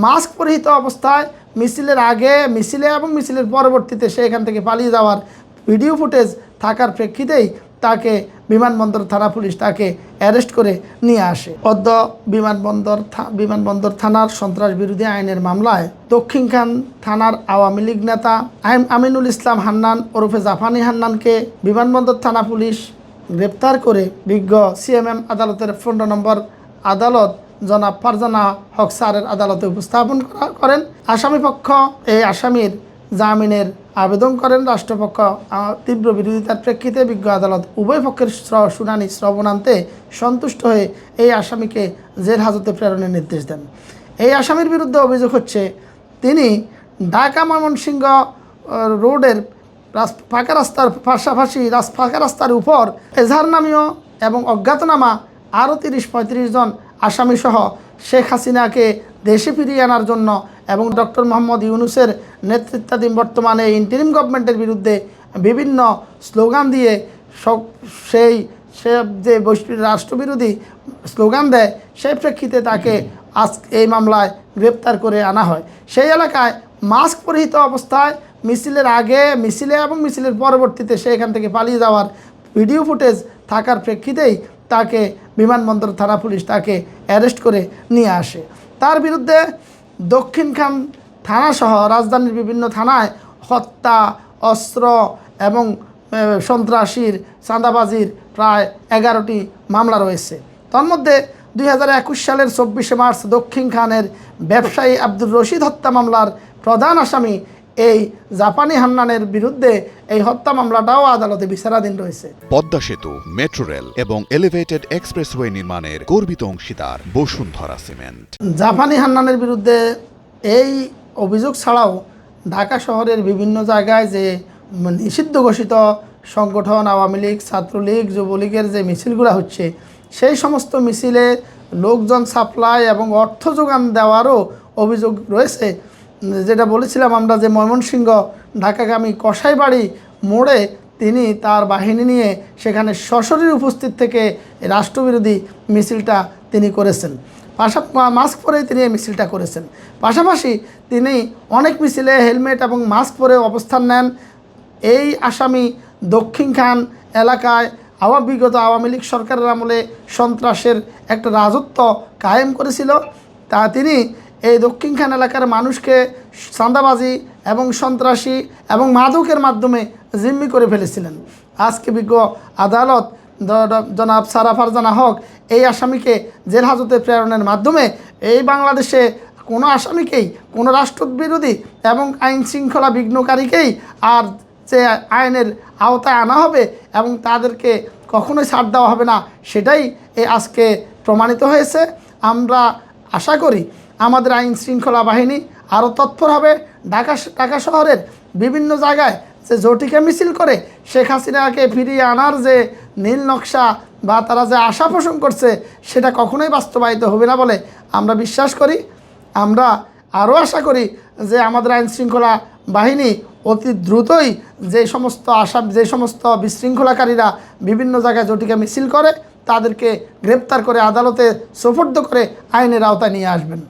Mask পরিহিত অবস্থায় মিছিলের আগে, মিছিলে এবং মিছিলের পরবর্তীতে সে এখান থেকে পালিয়ে যাওয়ার ভিডিও ফুটেজ থাকার প্রেক্ষিতেই তাকে বিমানবন্দর থানা পুলিশ তাকে অ্যারেস্ট করে নিয়ে আসে। পদ্ম বিমানবন্দর থানার সন্ত্রাস বিরোধী আইনের মামলায় দক্ষিণখান থানার আওয়ামী লীগ নেতা আমিনুল ইসলাম হান্নান ওরফে জাপানি হান্নানকে বিমানবন্দর থানা পুলিশ গ্রেপ্তার করে বিজ্ঞ সিএমএম আদালতের 15 নম্বর আদালত জনাব ফারজানা হক স্যারের আদালতে উপস্থাপন করেন। আসামিপক্ষ এই আসামির জামিনের আবেদন করেন। রাষ্ট্রপক্ষ তীব্র বিরোধিতার প্রেক্ষিতে বিজ্ঞ আদালত উভয় পক্ষের শুনানি শ্রবণান্তে সন্তুষ্ট হয়ে এই আসামিকে জেল হাজতে প্রেরণের নির্দেশ দেন। এই আসামির বিরুদ্ধে অভিযোগ হচ্ছে তিনি ঢাকা ময়মনসিংহ রোডের ফাঁকা রাস্তার পাশাপাশি ফাঁকা রাস্তার উপর এজাহার নামীয় এবং অজ্ঞাতনামা আরও 30-35 জন আসামিসহ শেখ হাসিনাকে দেশে ফিরিয়ে আনার জন্য এবং ডক্টর মোহাম্মদ ইউনূসের নেতৃত্বাধীন বর্তমানে ইন্টারিম গভর্নমেন্টের বিরুদ্ধে বিভিন্ন স্লোগান দিয়ে সে যে রাষ্ট্রবিরোধী স্লোগান দেয় সেই প্রেক্ষিতে তাকে আজ এই মামলায় গ্রেপ্তার করে আনা হয়। সেই এলাকায় মাস্ক পরিহিত অবস্থায় মিছিলের আগে, মিছিলে এবং মিছিলের পরবর্তীতে সে এখান থেকে পালিয়ে যাওয়ার ভিডিও ফুটেজ থাকার প্রেক্ষিতেই তাকে বিমানবন্দর থানা পুলিশ তাকে অ্যারেস্ট করে নিয়ে আসে। তার বিরুদ্ধে দক্ষিণখান থানাসহ রাজধানীর বিভিন্ন থানায় হত্যা, অস্ত্র এবং সন্ত্রাসীর, চাঁদাবাজির প্রায় 11টি মামলা রয়েছে। তন্মধ্যে 2021 সালের 24শে মার্চ দক্ষিণখানের ব্যবসায়ী আব্দুর রশিদ হত্যা মামলার প্রধান আসামি এই জাপানি হান্নানের বিরুদ্ধে এই হত্যা মামলাটাও আদালতে বিচারাধীন রয়েছে। পদ্মা সেতু, মেট্রো রেল এবং এলিভেটেড এক্সপ্রেসওয়ে নির্মাণের গর্বিত অংশীদার বসুন্ধরা সিমেন্ট। জাপানি হান্নানের বিরুদ্ধে এই অভিযোগ ছাড়াও ঢাকা শহরের বিভিন্ন জায়গায় যে নিষিদ্ধ ঘোষিত সংগঠন আওয়ামী লীগ, ছাত্রলীগ, যুবলীগের যে মিছিলগুলো হচ্ছে সেই সমস্ত মিছিলে লোকজন সাপ্লাই এবং অর্থ যোগান দেওয়ারও অভিযোগ রয়েছে। যেটা বলেছিলাম আমরা যে ময়মনসিংহ ঢাকাগামী কসাইবাড়ি মোড়ে তিনি তার বাহিনী নিয়ে সেখানে সশরীরে উপস্থিত থেকে রাষ্ট্রবিরোধী মিছিলটা তিনি করেছেন। মাস্ক পরেই তিনি এই মিছিলটা করেছেন। পাশাপাশি তিনি অনেক মিছিলে হেলমেট এবং মাস্ক পরে অবস্থান নেন। এই আসামি দক্ষিণখান এলাকায় বিগত আওয়ামী লীগ সরকারের আমলে সন্ত্রাসের একটা রাজত্ব কায়েম করেছিল। তা তিনি এই দক্ষিণখান এলাকার মানুষকে চাঁদাবাজি এবং সন্ত্রাসী এবং মাদকের মাধ্যমে জিম্মি করে ফেলেছিলেন। আজকে বিজ্ঞ আদালত জনাব ফারজানা হক এই আসামিকে জেল হাজতে প্রেরণের মাধ্যমে এই বাংলাদেশে কোনো আসামিকেই, কোনো রাষ্ট্রবিরোধী এবং আইন শৃঙ্খলা বিঘ্নকারীকেই আর যে আইনের আওতায় আনা হবে এবং তাদেরকে কখনোই ছাড় দেওয়া হবে না, সেটাই আজকে প্রমাণিত হয়েছে। আমরা আশা করি আমাদের আইন শৃঙ্খলা বাহিনী আরও তৎপর হবে। ঢাকা শহরের বিভিন্ন জায়গায় যে জটিকা মিছিল করে শেখ হাসিনাকে ফিরিয়ে আনার যে নীল নকশা বা তারা যে আশা পোষণ করছে সেটা কখনোই বাস্তবায়িত হবে না বলে আমরা বিশ্বাস করি। আমরা আরও আশা করি যে আমাদের আইন শৃঙ্খলা বাহিনী অতি দ্রুতই যে সমস্ত বিশৃঙ্খলাকারীরা বিভিন্ন জায়গায় জটিকা মিছিল করে তাদেরকে গ্রেপ্তার করে আদালতে সোপর্দ করে আইনের আওতায় নিয়ে আসবেন।